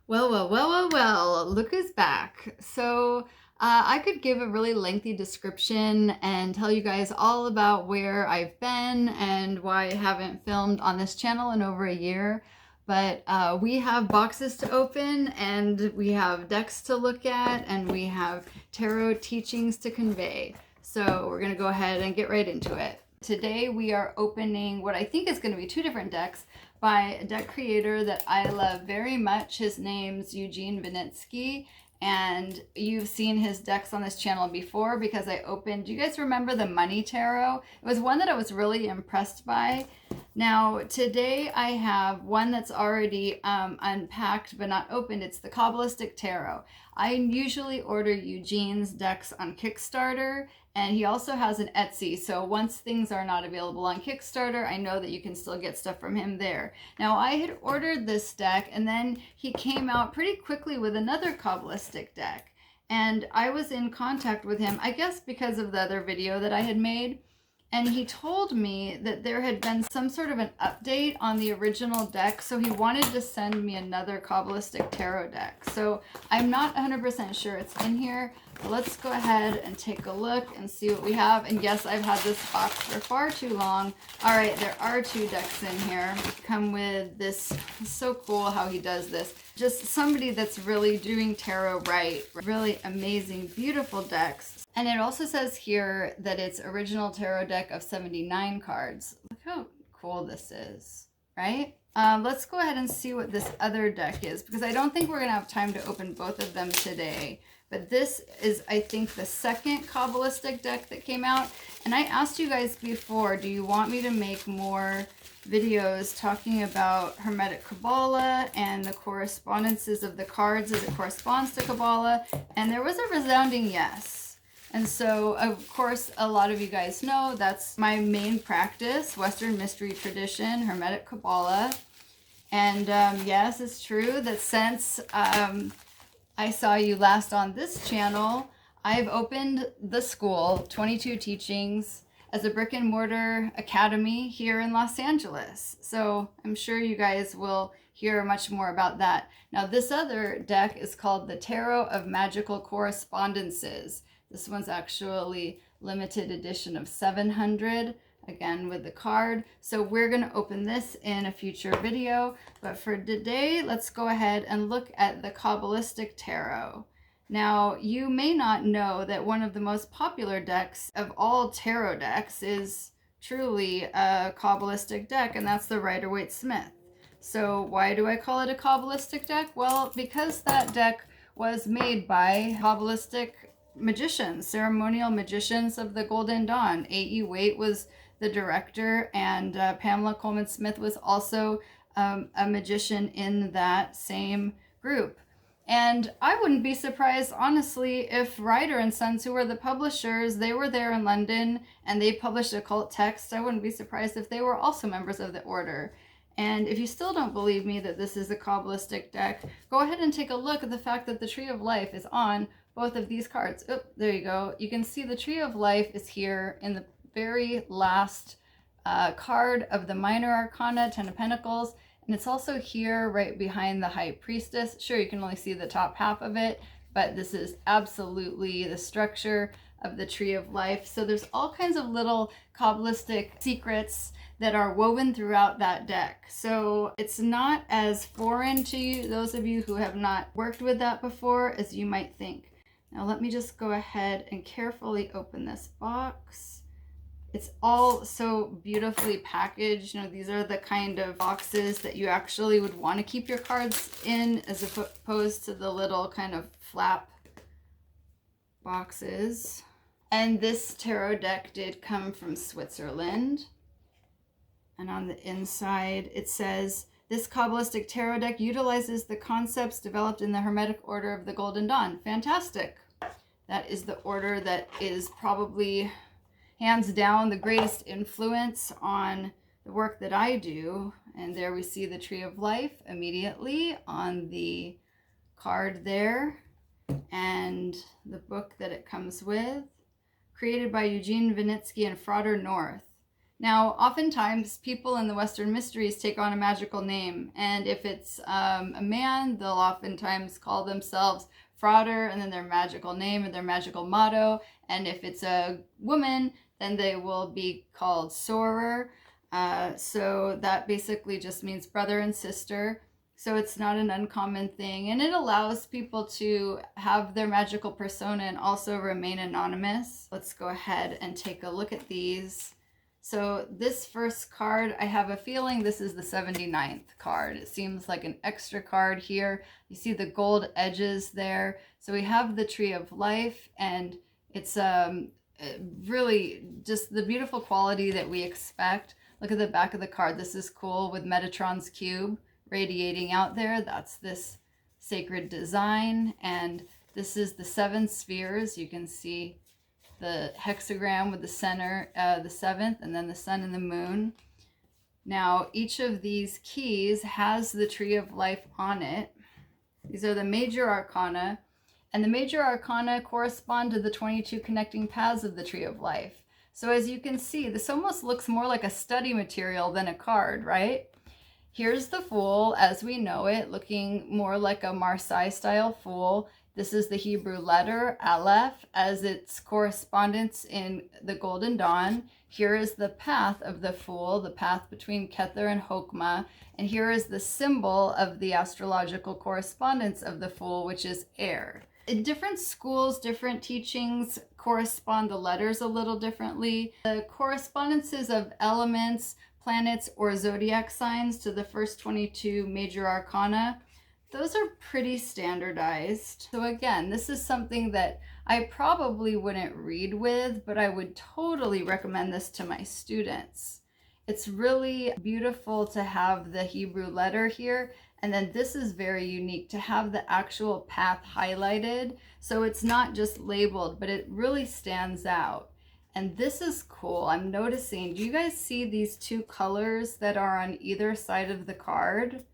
Well, look who's back. So, I could give a really lengthy description and tell you guys all about where I've been and why I haven't filmed on this channel in over a year. But we have boxes to open, and we have decks to look at, and we have tarot teachings to convey. So, we're going to go ahead and get right into it. Today, we are opening what I think is going to be two different decks by a deck creator that I love very much. His name's Eugene Vinnitsky, and you've seen his decks on this channel before because I opened, do you guys remember the Money Tarot? It was one that I was really impressed by. Now, today I have one that's already unpacked but not opened. It's the Kabbalistic Tarot. I usually order Eugene's decks on Kickstarter, and he also has an Etsy. So once things are not available on Kickstarter, I know that you can still get stuff from him there. Now, I had ordered this deck, and then he came out pretty quickly with another Kabbalistic deck. And I was in contact with him, I guess because of the other video that I had made. And he told me that there had been some sort of an update on the original deck, so he wanted to send me another Kabbalistic Tarot deck. So I'm not 100% sure it's in here, but let's go ahead and take a look and see what we have. And yes, I've had this box for far too long. All right, there are two decks in here. Come with this. It's so cool how he does this. Just somebody that's really doing tarot right. Really amazing, beautiful decks. And it also says here that it's original tarot deck of 79 cards. Look how cool this is, right? Let's go ahead and see what this other deck is, because I don't think we're going to have time to open both of them today. But this is, I think, the second Kabbalistic deck that came out. And I asked you guys before, do you want me to make more videos talking about Hermetic Kabbalah and the correspondences of the cards as it corresponds to Kabbalah? And there was a resounding yes. And so, of course, a lot of you guys know that's my main practice, Western Mystery Tradition, Hermetic Kabbalah. And yes, it's true that since I saw you last on this channel, I've opened the school, 22 Teachings, as a brick and mortar academy here in Los Angeles. So I'm sure you guys will hear much more about that. Now, this other deck is called the Tarot of Magical Correspondences. This one's actually limited edition of 700, again with the card. So we're going to open this in a future video. But for today, let's go ahead and look at the Kabbalistic Tarot. Now, you may not know that one of the most popular decks of all tarot decks is truly a Kabbalistic deck, and that's the Rider-Waite-Smith. So why do I call it a Kabbalistic deck? Well, because that deck was made by Kabbalistic magicians, ceremonial magicians of the Golden Dawn. A.E. Waite was the director, and Pamela Coleman Smith was also a magician in that same group. And I wouldn't be surprised, honestly, if Rider and Sons, who were the publishers, they were there in London and they published occult texts. I wouldn't be surprised if they were also members of the order. And if you still don't believe me that this is a Kabbalistic deck, go ahead and take a look at the fact that the Tree of Life is on both of these cards. Oh, there you go. You can see the Tree of Life is here in the very last card of the Minor Arcana, 10 of Pentacles. And it's also here right behind the High Priestess. Sure, you can only see the top half of it, but this is absolutely the structure of the Tree of Life. So there's all kinds of little Kabbalistic secrets that are woven throughout that deck. So it's not as foreign to you, those of you who have not worked with that before, as you might think. Now let me just go ahead and carefully open this box. It's all so beautifully packaged. You know, these are the kind of boxes that you actually would want to keep your cards in, as opposed to the little kind of flap boxes. And this tarot deck did come from Switzerland. And on the inside, it says, this Kabbalistic Tarot deck utilizes the concepts developed in the Hermetic Order of the Golden Dawn. Fantastic. That is the order that is probably hands down the greatest influence on the work that I do. And there we see the Tree of Life immediately on the card there, and the book that it comes with, created by Eugene Vinnitsky and Frater North. Now, oftentimes people in the Western mysteries take on a magical name, and if it's a man, they'll oftentimes call themselves Frater, and then their magical name and their magical motto. And if it's a woman, then they will be called Sorer. So that basically just means brother and sister. So it's not an uncommon thing, and it allows people to have their magical persona and also remain anonymous. Let's go ahead and take a look at these. So this first card, I have a feeling this is the 79th card. It seems like an extra card here. You see the gold edges there. So we have the Tree of Life, and it's really just the beautiful quality that we expect. Look at the back of the card. This is cool with Metatron's cube radiating out there. That's this sacred design, and this is the 7 spheres. You can see the hexagram with the center, the 7th, and then the sun and the moon. Now, each of these keys has the Tree of Life on it. These are the major arcana, and the major arcana correspond to the 22 connecting paths of the Tree of Life. So as you can see, this almost looks more like a study material than a card, right? Here's the Fool as we know it, looking more like a Marseille style Fool. This is the Hebrew letter, Aleph, as its correspondence in the Golden Dawn. Here is the path of the Fool, the path between Kether and Hokmah. And here is the symbol of the astrological correspondence of the Fool, which is air. In different schools, different teachings correspond the letters a little differently. The correspondences of elements, planets, or zodiac signs to the first 22 major arcana, those are pretty standardized. So again, this is something that I probably wouldn't read with, but I would totally recommend this to my students. It's really beautiful to have the Hebrew letter here, and then this is very unique to have the actual path highlighted. So it's not just labeled, but it really stands out. And this is cool. I'm noticing, do you guys see these 2 colors that are on either side of the card?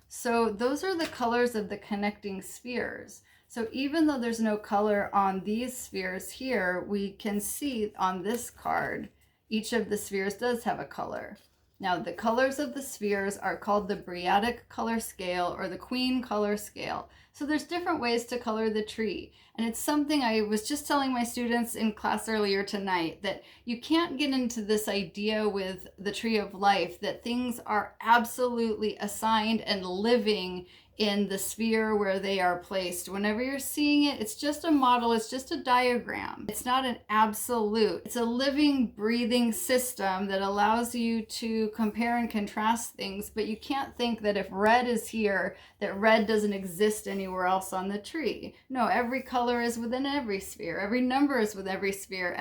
So those are the colors of the connecting spheres. So even though there's no color on these spheres here, we can see on this card, each of the spheres does have a color. Now, the colors of the spheres are called the Briatic color scale or the Queen color scale. So there's different ways to color the tree. And it's something I was just telling my students in class earlier tonight, that you can't get into this idea with the Tree of Life that things are absolutely assigned and living in the sphere where they are placed. Whenever you're seeing it, it's just a model, it's just a diagram. It's not an absolute. It's a living, breathing system that allows you to compare and contrast things, but you can't think that if red is here, that red doesn't exist anywhere else on the tree. No, every color is within every sphere. Every number is within every sphere.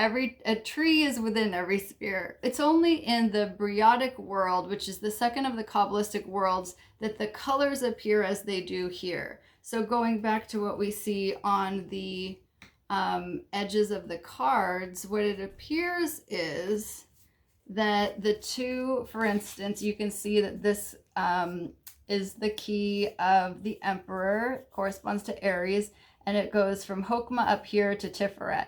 A tree is within every sphere. It's only in the Briatic world, which is the second of the Kabbalistic worlds, that the colors appear as they do here. So going back to what we see on the edges of the cards, what it appears is that the 2, for instance, you can see that this is the key of the Emperor, corresponds to Aries, and it goes from Hokmah up here to Tiferet.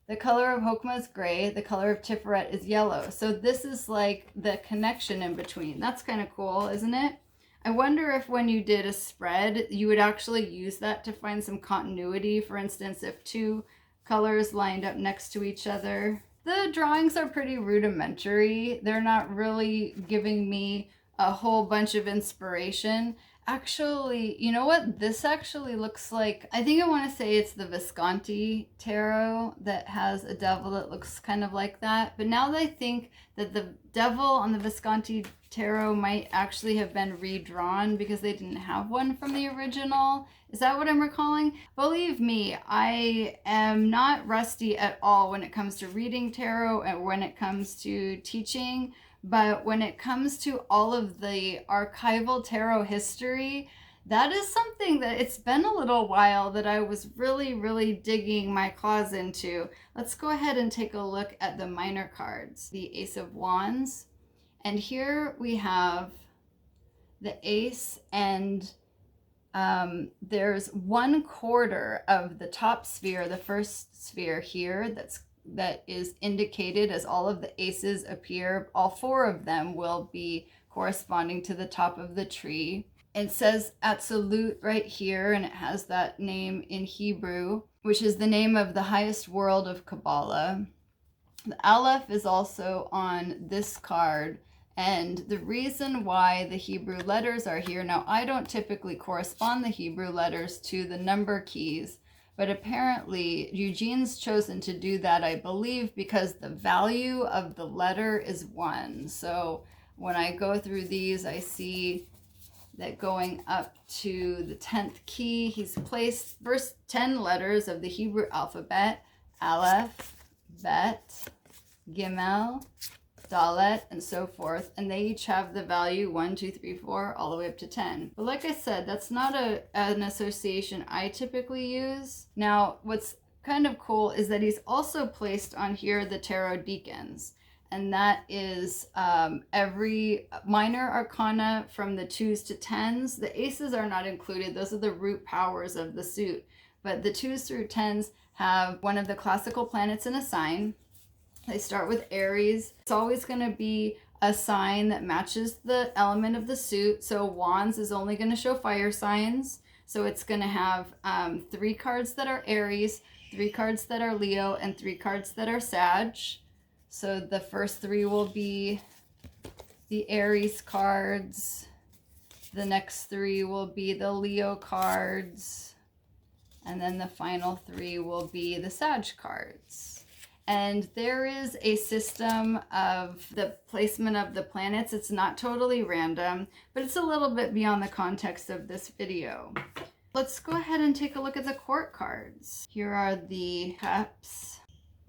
The color of Hokmah is gray, the color of Tiferet is yellow. So this is like the connection in between. That's kind of cool, isn't it? I wonder if when you did a spread, you would actually use that to find some continuity. For instance, if 2 colors lined up next to each other. The drawings are pretty rudimentary. They're not really giving me a whole bunch of inspiration. Actually, you know what? This actually looks like, I think I want to say it's the Visconti tarot that has a devil that looks kind of like that. But now that I think that the devil on the Visconti tarot might actually have been redrawn because they didn't have one from the original. Is that what I'm recalling? Believe me, I am not rusty at all when it comes to reading tarot and when it comes to teaching. But when it comes to all of the archival tarot history, that is something that it's been a little while that I was really digging my claws into. Let's go ahead and take a look at the minor cards. The Ace of Wands. And here we have the Ace, and there's 1/4 of the top sphere, the first sphere here, that's that is indicated as all of the aces appear. All 4 of them will be corresponding to the top of the tree. It says Absolute right here, and it has that name in Hebrew, which is the name of the highest world of Kabbalah. The Aleph is also on this card, and the reason why the Hebrew letters are here, now I don't typically correspond the Hebrew letters to the number keys, but apparently Eugene's chosen to do that, I believe, because the value of the letter is 1. So when I go through these, I see that going up to the 10th key, he's placed first 10 letters of the Hebrew alphabet: Aleph, Bet, Gimel, Dalet, and so forth, and they each have the value 1, 2, 3, 4, all the way up to 10. But like I said, that's not an association I typically use. Now, what's kind of cool is that he's also placed on here the tarot deacons, and that is every minor arcana from the 2s to 10s. The aces are not included. Those are the root powers of the suit. But the 2s through 10s have one of the classical planets in a sign. They start with Aries. It's always going to be a sign that matches the element of the suit. So Wands is only going to show fire signs. So it's going to have 3 cards that are Aries, 3 cards that are Leo, and 3 cards that are Sag. So the first 3 will be the Aries cards. The next 3 will be the Leo cards. And then the final 3 will be the Sag cards. And there is a system of the placement of the planets. It's not totally random, but it's a little bit beyond the context of this video. Let's go ahead and take a look at the court cards. Here are the cups.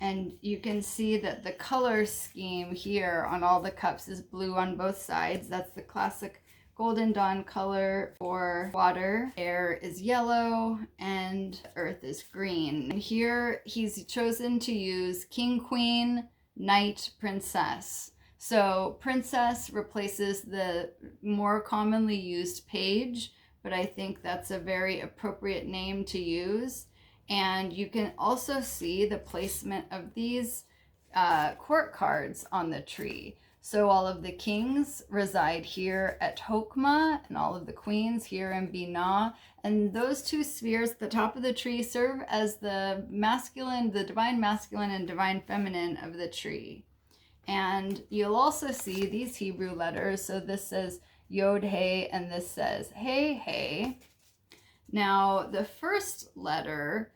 And you can see that the color scheme here on all the cups is blue on both sides. That's the classic Golden Dawn color for water. Air is yellow and earth is green. And here he's chosen to use King, Queen, Knight, Princess. So Princess replaces the more commonly used Page, but I think that's a very appropriate name to use. And you can also see the placement of these court cards on the tree. So all of the kings reside here at Hokmah, and all of the queens here in Binah. And those 2 spheres at the top of the tree serve as the masculine, the divine masculine and divine feminine of the tree. And you'll also see these Hebrew letters. So this says Yod Hey, and this says Hey Hey. Now, the first letter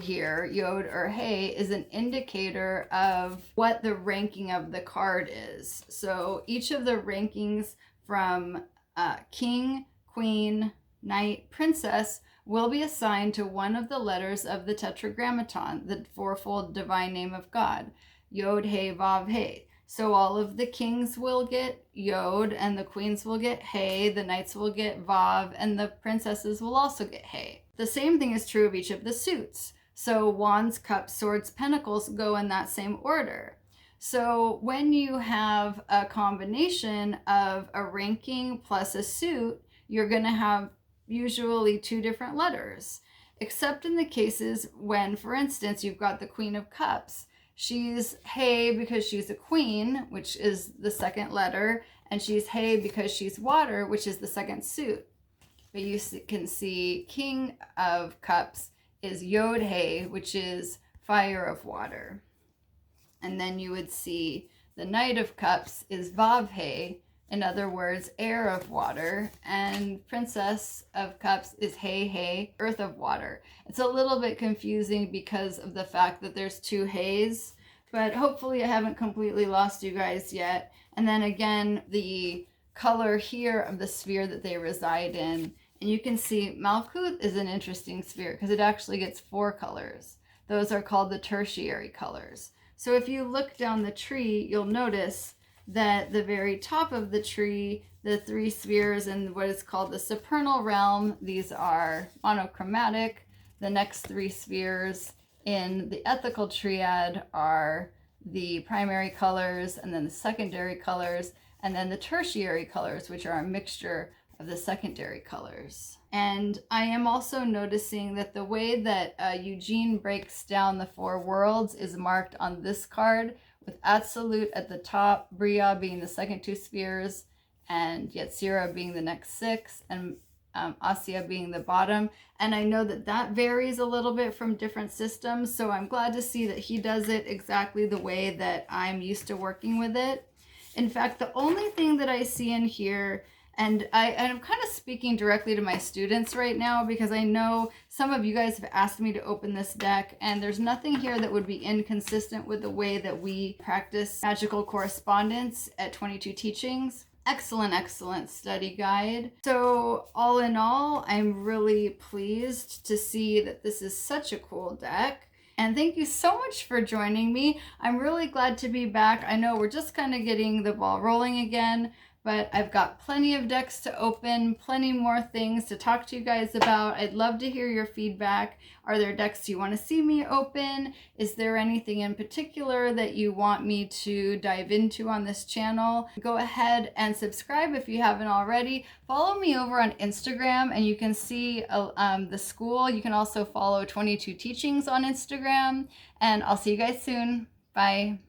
here, Yod or Hey, is an indicator of what the ranking of the card is. So each of the rankings from King, Queen, Knight, Princess will be assigned to one of the letters of the Tetragrammaton, the 4-fold divine name of God. Yod, Hey, Vav, Hey. So all of the kings will get Yod, and the queens will get Hey, the knights will get Vav, and the princesses will also get Hey. The same thing is true of each of the suits. So Wands, Cups, Swords, Pentacles go in that same order. So when you have a combination of a ranking plus a suit, you're going to have usually 2 different letters, except in the cases when, for instance, you've got the Queen of Cups. She's Hey because she's a queen, which is the second letter, and she's Hey because she's water, which is the second suit. But you can see King of Cups is Yod Hey, which is fire of water. And then you would see the Knight of Cups is Vav Hey, in other words, air of water. And Princess of Cups is Hey Hey, earth of water. It's a little bit confusing because of the fact that there's 2 Heys, but hopefully I haven't completely lost you guys yet. And then again, the color here of the sphere that they reside in. And you can see Malkuth is an interesting sphere because it actually gets 4 colors. Those are called the tertiary colors. So if you look down the tree, you'll notice that the very top of the tree, the 3 spheres in what is called the supernal realm, these are monochromatic. The next 3 spheres in the ethical triad are the primary colors, and then the secondary colors, and then the tertiary colors, which are a mixture of the secondary colors. And I am also noticing that the way that Eugene breaks down the 4 worlds is marked on this card, with Absolute at the top, Bria being the second 2 spheres, and Yetzira being the next 6, and Asya being the bottom. And I know that that varies a little bit from different systems, so I'm glad to see that he does it exactly the way that I'm used to working with it. In fact, the only thing that I see in here, and I'm kind of speaking directly to my students right now, because I know some of you guys have asked me to open this deck, and there's nothing here that would be inconsistent with the way that we practice magical correspondence at 22 Teachings. Excellent, excellent study guide. So all in all, I'm really pleased to see that this is such a cool deck. And thank you so much for joining me. I'm really glad to be back. I know we're just kind of getting the ball rolling again, but I've got plenty of decks to open, plenty more things to talk to you guys about. I'd love to hear your feedback. Are there decks you want to see me open? Is there anything in particular that you want me to dive into on this channel? Go ahead and subscribe if you haven't already. Follow me over on Instagram and you can see the school. You can also follow 22 Teachings on Instagram, and I'll see you guys soon. Bye.